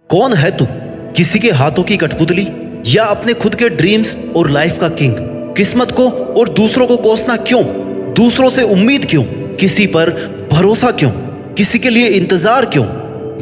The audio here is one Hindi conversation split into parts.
कौन है तू? किसी के हाथों की कठपुतली या अपने खुद के ड्रीम्स और लाइफ का किंग? किस्मत को और दूसरों को कोसना क्यों? दूसरों से उम्मीद क्यों? किसी पर भरोसा क्यों? किसी के लिए इंतजार क्यों?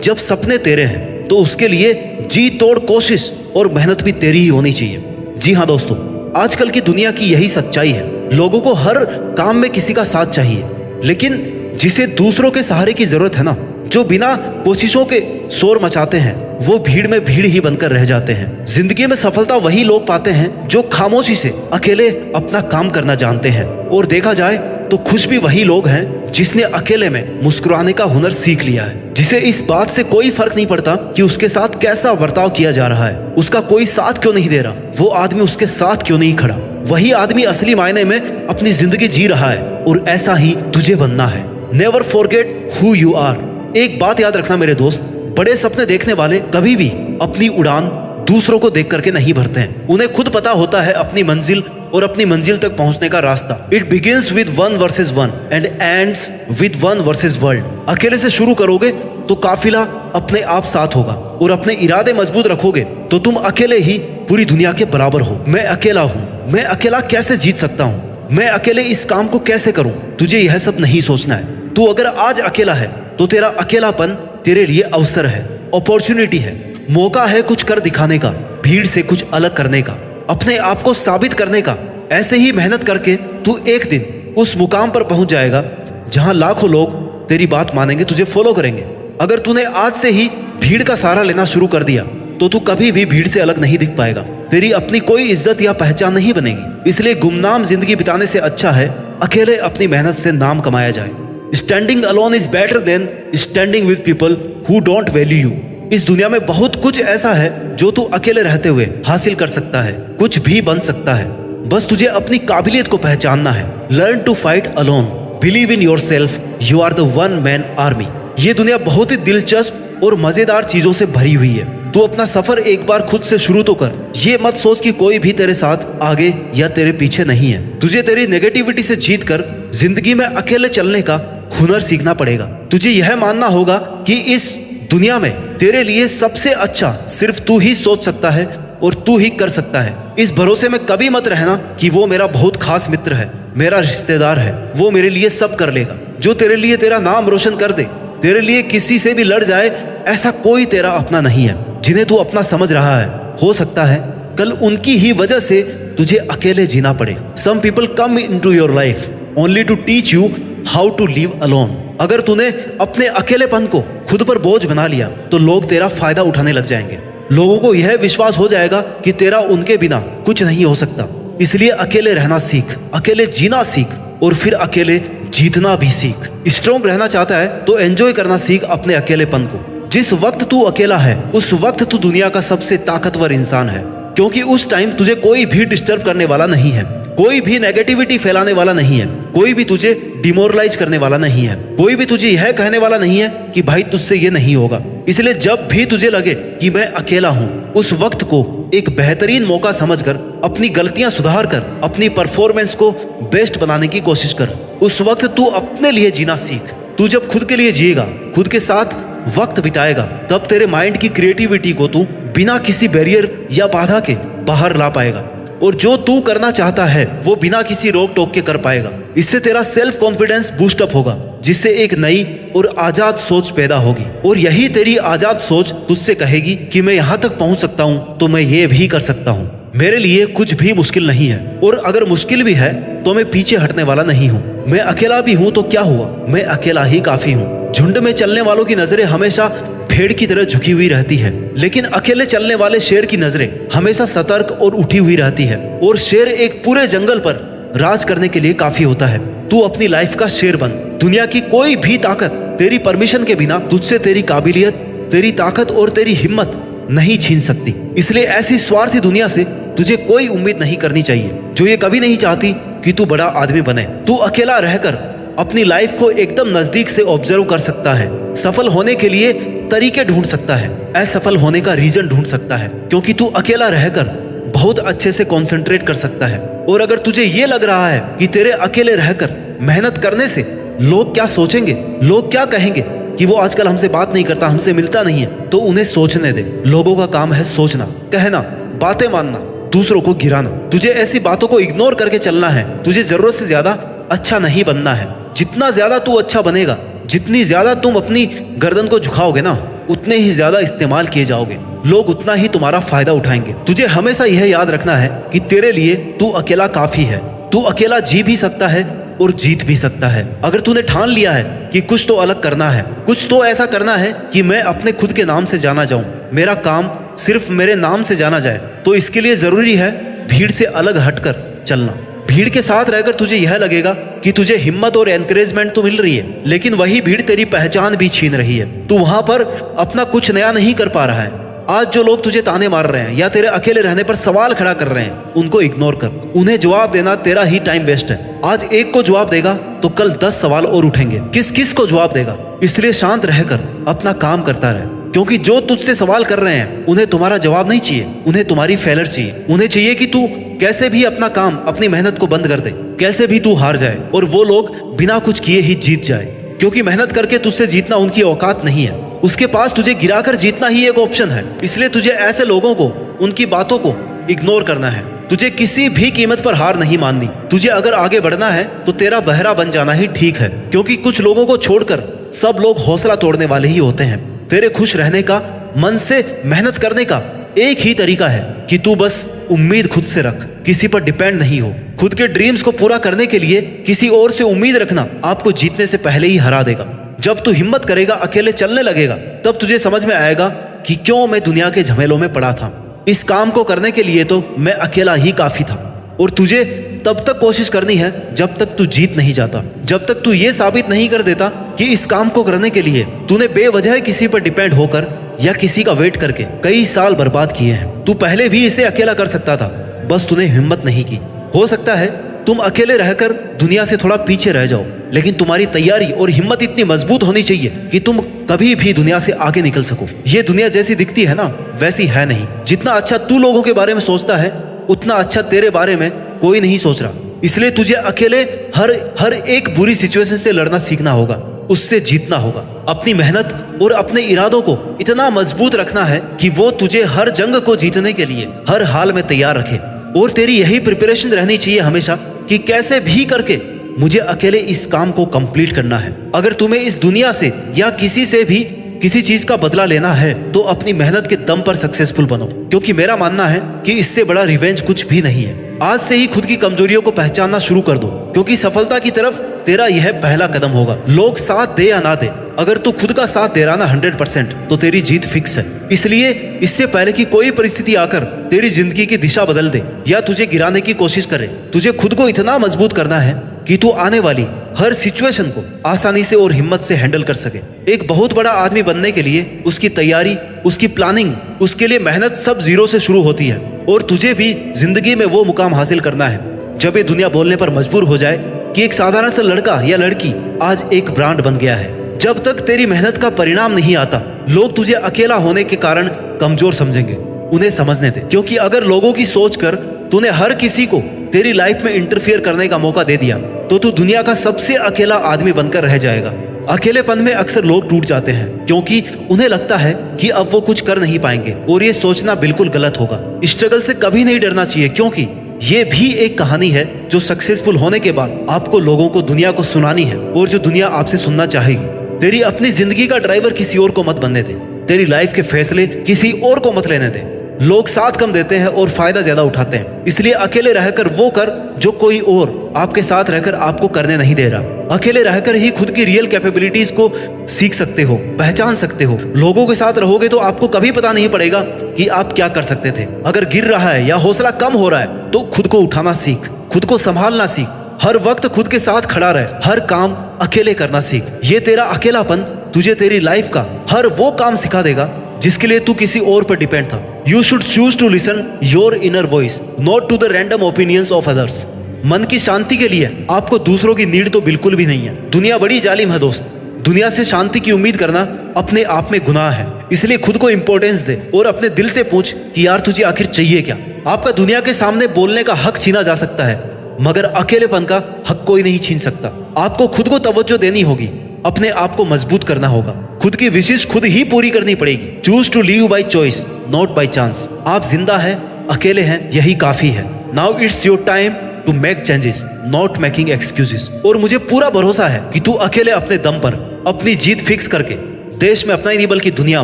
जब सपने तेरे हैं तो उसके लिए जी तोड़ कोशिश और मेहनत भी तेरी ही होनी चाहिए। जी हाँ दोस्तों, आजकल की दुनिया की यही सच्चाई है। लोगों को हर काम में किसी का साथ चाहिए, लेकिन जिसे दूसरों के सहारे की जरूरत है ना, जो बिना कोशिशों के शोर मचाते हैं, वो भीड़ में भीड़ ही बनकर रह जाते हैं। जिंदगी में सफलता वही लोग पाते हैं जो खामोशी से अकेले अपना काम करना जानते हैं। और देखा जाए तो खुश भी वही लोग हैं जिसने अकेले में मुस्कुराने का हुनर सीख लिया है, जिसे इस बात से कोई फर्क नहीं पड़ता कि उसके साथ कैसा बर्ताव किया जा रहा है, उसका कोई साथ क्यों नहीं दे रहा, वो आदमी उसके साथ क्यों नहीं खड़ा। वही आदमी असली मायने में अपनी जिंदगी जी रहा है और ऐसा ही तुझे बनना है। Never forget who you are. एक बात याद रखना मेरे दोस्त, बड़े सपने देखने वाले कभी भी अपनी उड़ान दूसरों को देख करके नहीं भरते हैं। उन्हें खुद पता होता है अपनी मंजिल और अपनी मंजिल तक पहुंचने का रास्ता। It begins with 1 versus 1 and ends with 1 versus world. अकेले से शुरू करोगे तो काफिला अपने आप साथ होगा, और अपने इरादे मजबूत रखोगे तो तुम अकेले ही पूरी दुनिया के बराबर हो। मैं अकेला हूँ, मैं अकेला कैसे जीत सकता हूँ, मैं अकेले इस काम को कैसे करूँ, तुझे यह सब नहीं सोचना है। तू अगर आज अकेला है तो तेरा अकेलापन तेरे लिए अवसर है, अपॉर्चुनिटी है, मौका है कुछ कर दिखाने का, भीड़ से कुछ अलग करने का, अपने आप को साबित करने का। ऐसे ही मेहनत करके तू एक दिन उस मुकाम पर पहुंच जाएगा जहां लाखों लोग तेरी बात मानेंगे, तुझे फॉलो करेंगे। अगर तूने आज से ही भीड़ का सहारा लेना शुरू कर दिया तो तू कभी भी भीड़ से अलग नहीं दिख पाएगा। तेरी अपनी कोई इज्जत या पहचान नहीं बनेगी। इसलिए गुमनाम जिंदगी बिताने से अच्छा है अकेले अपनी मेहनत से नाम कमाया जाए। Standing alone is better than standing with people who don't value you. इस दुनिया में बहुत कुछ ऐसा है जो तू अकेले रहते हुए हासिल कर सकता है, कुछ भी बन सकता है। बस तुझे अपनी काबिलियत को पहचानना है। Learn to fight alone, believe in your self, you are the one man army. ये दुनिया बहुत ही दिलचस्प और मजेदार चीजों से भरी हुई है। तू अपना सफर एक बार खुद से शुरू तो कर। ये मत सोच कि कोई भी तेरे साथ आगे या तेरे पीछे नहीं है। तुझे तेरी नेगेटिविटी से जीत कर जिंदगी में अकेले चलने का हुनर सीखना पड़ेगा। तुझे यह मानना होगा कि इस दुनिया में तेरे लिए सबसे अच्छा सिर्फ तू ही सोच सकता है और तू ही कर सकता है। इस भरोसे में कभी मत रहना कि वो मेरा बहुत खास मित्र है, मेरा रिश्तेदार है, वो मेरे लिए सब कर लेगा। जो तेरे लिए तेरा नाम रोशन कर दे, तेरे लिए किसी से भी लड़ जाए, ऐसा कोई तेरा अपना नहीं है। जिन्हें तू अपना समझ रहा है, हो सकता है कल उनकी ही वजह से तुझे अकेले जीना पड़े। Some people come into your life only to teach you how to live alone. अगर तूने अपने अकेलेपन को खुद पर बोझ बना लिया तो लोग तेरा फायदा उठाने लग जाएंगे। लोगों को यह विश्वास हो जाएगा कि तेरा उनके बिना कुछ नहीं हो सकता। इसलिए अकेले रहना सीख, अकेले जीना सीख और फिर अकेले जीतना भी सीख। स्ट्रॉन्ग रहना चाहता है तो एंजॉय करना सीख अपने अकेलेपन को। जिस वक्त तू अकेला है उस वक्त तू दुनिया का सबसे ताकतवर इंसान है, क्योंकि उस टाइम तुझे कोई भी डिस्टर्ब करने वाला नहीं है, कोई भी नेगेटिविटी फैलाने वाला नहीं है, कोई भी तुझे डिमोरलाइज करने वाला नहीं है, कोई भी तुझे यह कहने वाला नहीं है कि भाई तुझसे ये नहीं होगा। इसलिए जब भी तुझे लगे कि मैं अकेला हूँ, उस वक्त को एक बेहतरीन मौका समझकर अपनी गलतियां सुधार कर अपनी परफॉर्मेंस को बेस्ट बनाने की कोशिश कर। उस वक्त तू अपने लिए जीना सीख। तू जब खुद के लिए जिएगा, खुद के साथ वक्त बिताएगा, तब तेरे माइंड की क्रिएटिविटी को तू बिना किसी बैरियर या बाधा के बाहर ला पाएगा, और जो तू करना चाहता है वो बिना किसी रोक टोक के कर पाएगा। इससे तेरा सेल्फ कॉन्फिडेंस बूस्ट अप होगा, जिससे एक नई और आजाद सोच पैदा होगी। और यही तेरी आजाद सोच तुझसे कहेगी कि मैं यहाँ तक पहुँच सकता हूँ तो मैं ये भी कर सकता हूँ। मेरे लिए कुछ भी मुश्किल नहीं है, और अगर मुश्किल भी है तो मैं पीछे हटने वाला नहीं हूँ। मैं अकेला भी हूँ तो क्या हुआ, मैं अकेला ही काफी हूँ। झुंड में चलने वालों की नजरें हमेशा भेड़ की तरह झुकी हुई रहती है, लेकिन अकेले चलने वाले शेर की नजरें हमेशा सतर्क और उठी हुई रहती है। और शेर एक पूरे जंगल पर राज करने के लिए काफी होता है। तू अपनी लाइफ का शेर बन। दुनिया की कोई भी ताकत तेरी परमिशन के बिना तुझसे तेरी काबिलियत, तेरी ताकत और तेरी हिम्मत नहीं छीन सकती। इसलिए ऐसी स्वार्थी दुनिया से तुझे कोई उम्मीद नहीं करनी चाहिए जो ये कभी नहीं चाहती कि तू बड़ा आदमी बने। तू अकेला रहकर अपनी लाइफ को एकदम नजदीक से ऑब्जर्व कर सकता है, सफल होने के लिए तरीके ढूंढ सकता है, असफल होने का रीजन ढूंढ सकता है, क्योंकि तू अकेला रहकर बहुत अच्छे से कंसंट्रेट कर सकता है। और अगर तुझे ये लग रहा है कि तेरे अकेले रहकर मेहनत करने से लोग क्या सोचेंगे, लोग क्या कहेंगे, कि वो आजकल हमसे बात नहीं करता, हमसे मिलता नहीं है, तो उन्हें सोचने दे। लोगों का काम है सोचना, कहना, बातें मानना, दूसरों को गिराना। तुझे ऐसी बातों को इग्नोर करके चलना है। तुझे जरूरत से ज्यादा अच्छा नहीं बनना है। जितना ज्यादा तू अच्छा बनेगा, जितनी ज्यादा तुम अपनी गर्दन को झुकाओगे ना, उतने ही ज्यादा इस्तेमाल किए जाओगे। लोग उतना ही तुम्हारा फायदा उठाएंगे। तुझे हमेशा यह याद रखना है कि तेरे लिए तू अकेला काफी है। तू अकेला जी भी सकता है और जीत भी सकता है। अगर तूने ठान लिया है कि कुछ तो अलग करना है, कुछ तो ऐसा करना है कि मैं अपने खुद के नाम से जाना जाऊं, मेरा काम सिर्फ मेरे नाम से जाना जाए, तो इसके लिए जरूरी है भीड़ से अलग हटकर चलना। भीड़ के साथ रहकर तुझे यह लगेगा कि तुझे हिम्मत और एनकरेजमेंट तो मिल रही है, लेकिन वही भीड़ तेरी पहचान भी छीन रही है। तू वहां पर अपना कुछ नया नहीं कर पा रहा है। आज जो लोग तुझे ताने मार रहे हैं या तेरे अकेले रहने पर सवाल खड़ा कर रहे हैं, उनको इग्नोर कर। उन्हें जवाब देना तेरा ही टाइम वेस्ट है। आज एक को जवाब देगा तो कल 10 सवाल और उठेंगे। किस किस को जवाब देगा? इसलिए शांत रहकर अपना काम करता रहे, क्योंकि जो तुझसे सवाल कर रहे हैं उन्हें तुम्हारा जवाब नहीं चाहिए, उन्हें तुम्हारी फेलर चाहिए। उन्हें चाहिए कि तू कैसे भी अपना काम, अपनी मेहनत को बंद कर दे, कैसे भी तू हार जाए और वो लोग बिना कुछ किए ही जीत जाए। क्योंकि मेहनत करके तुझसे जीतना उनकी औकात नहीं है। उसके पास तुझे गिराकर जीतना ही एक ऑप्शन है। इसलिए तुझे ऐसे लोगों को, उनकी बातों को इग्नोर करना है। तुझे किसी भी कीमत पर हार नहीं माननी। तुझे अगर आगे बढ़ना है तो तेरा बहरा बन जाना ही ठीक है, क्योंकि कुछ लोगों को छोड़कर सब लोग हौसला तोड़ने वाले ही होते हैं। तेरे खुश रहने का, मन से मेहनत करने का एक ही तरीका है कि तू बस उम्मीद खुद से रख, किसी पर डिपेंड नहीं हो। खुद के ड्रीम्स को पूरा करने के लिए किसी और से उम्मीद रखना आपको जीतने से पहले ही हरा देगा। जब तू हिम्मत करेगा, अकेले चलने लगेगा, तब तुझे समझ में आएगा कि क्यों मैं दुनिया के झमेलों में पड़ा था। इस काम को करने के लिए तो मैं अकेला ही काफी था। और तुझे तब तक कोशिश करनी है जब तक तू जीत नहीं जाता, जब तक तू ये साबित नहीं कर देता कि इस काम को करने के लिए तूने बेवजह किसी पर डिपेंड होकर या किसी का वेट करके कई साल बर्बाद किए हैं। तू पहले भी इसे अकेला कर सकता था, बस तूने हिम्मत नहीं की। हो सकता है तुम अकेले रहकर दुनिया से थोड़ा पीछे रह जाओ, लेकिन तुम्हारी तैयारी और हिम्मत इतनी मजबूत होनी चाहिए कि तुम कभी भी दुनिया से आगे निकल सको। ये दुनिया जैसी दिखती है ना, वैसी है नहीं। जितना अच्छा तू लोगों के बारे में सोचता है, उतना अच्छा तेरे बारे में कोई नहीं सोच रहा। इसलिए तुझे अकेले हर एक बुरी सिचुएशन से लड़ना सीखना होगा, उससे जीतना होगा। अपनी मेहनत और अपने इरादों को इतना मजबूत रखना है कि वो तुझे हर जंग को जीतने के लिए हर हाल में तैयार रखे। और तेरी यही प्रिपरेशन रहनी चाहिए हमेशा कि कैसे भी करके मुझे अकेले इस काम को कंप्लीट करना है। अगर तुम्हें इस दुनिया से या किसी से भी किसी चीज का बदला लेना है तो अपनी मेहनत के दम पर सक्सेसफुल बनो, क्योंकि मेरा मानना है कि इससे बड़ा रिवेंज कुछ भी नहीं है। आज से ही खुद की कमजोरियों को पहचानना शुरू कर दो, क्योंकि सफलता की तरफ तेरा यह पहला कदम होगा। लोग साथ दे या ना दे, अगर तू खुद का साथ दे रहा ना 100%, तो तेरी जीत फिक्स है। इसलिए इससे पहले कि कोई परिस्थिति आकर तेरी जिंदगी की दिशा बदल दे या तुझे गिराने की कोशिश करे, तुझे खुद को इतना मजबूत करना है कि तू आने वाली हर सिचुएशन को आसानी से और हिम्मत से हैंडल कर सके। एक बहुत बड़ा आदमी बनने के लिए उसकी तैयारी, उसकी प्लानिंग, उसके लिए मेहनत सब जीरो से शुरू होती है। और तुझे भी जिंदगी में वो मुकाम हासिल करना है जब ये दुनिया बोलने पर मजबूर हो जाए कि एक साधारण सा लड़का या लड़की आज एक ब्रांड बन गया है। जब तक तेरी मेहनत का परिणाम नहीं आता, लोग तुझे अकेला होने के कारण कमजोर समझेंगे। उन्हें समझने दे, क्योंकि अगर लोगों की सोच कर तूने हर किसी को तेरी लाइफ में इंटरफियर करने का मौका दे दिया तो तू दुनिया का सबसे अकेला आदमी बनकर रह जाएगा। अकेलेपन में अक्सर लोग टूट जाते हैं क्योंकि उन्हें लगता है कि अब वो कुछ कर नहीं पाएंगे, और ये सोचना बिल्कुल गलत होगा। स्ट्रगल से कभी नहीं डरना चाहिए, क्योंकि ये भी एक कहानी है जो सक्सेसफुल होने के बाद आपको लोगों को, दुनिया को सुनानी है, और जो दुनिया आपसे सुनना चाहेगी। तेरी अपनी जिंदगी का ड्राइवर किसी और को मत बनने दे। तेरी लाइफ के फैसले किसी और को मत लेने दे। लोग साथ कम देते हैं और फायदा ज्यादा उठाते हैं, इसलिए अकेले रहकर वो कर जो कोई और आपके साथ रहकर आपको करने नहीं दे रहा। अकेले रहकर ही खुद की रियल कैपेबिलिटीज को सीख सकते हो, पहचान सकते हो। लोगों के साथ रहोगे तो आपको कभी पता नहीं पड़ेगा कि आप क्या कर सकते थे। अगर गिर रहा है या हौसला कम हो रहा है तो खुद को उठाना सीख, खुद को संभालना सीख, हर वक्त खुद के साथ खड़ा रहे, हर काम अकेले करना सीख। ये तेरा अकेलापन तुझे तेरी लाइफ का हर वो काम सिखा देगा जिसके लिए तू किसी और पर डिपेंड था। You should choose to listen your inner voice, not to the random opinions of others. मन की शांति के लिए आपको दूसरों की नीड तो बिल्कुल भी नहीं है। दुनिया बड़ी जालिम है दोस्त। दुनिया से शांति की उम्मीद करना अपने आप में गुनाह है। इसलिए खुद को इंपॉर्टेंस दे और अपने दिल से पूछ कि यार तुझे आखिर चाहिए क्या। आपका दुनिया के सामने बोलने का हक छीना जा सकता है, मगर अकेलेपन का हक कोई नहीं छीन सकता। आपको खुद को तवज्जो देनी होगी, अपने आप को मजबूत करना होगा। खुद की विशेष खुद ही पूरी करनी पड़ेगी। Choose to live by choice, not by chance. आप जिंदा हैं, अकेले हैं, यही काफी है। Now it's your time to make changes, not making excuses. और मुझे पूरा भरोसा है कि तू अकेले अपने दम पर अपनी जीत फिक्स करके देश में अपना ही नहीं बल्कि दुनिया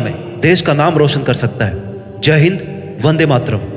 में देश का नाम रोशन कर सकता है। जय हिंद, वंदे मातरम।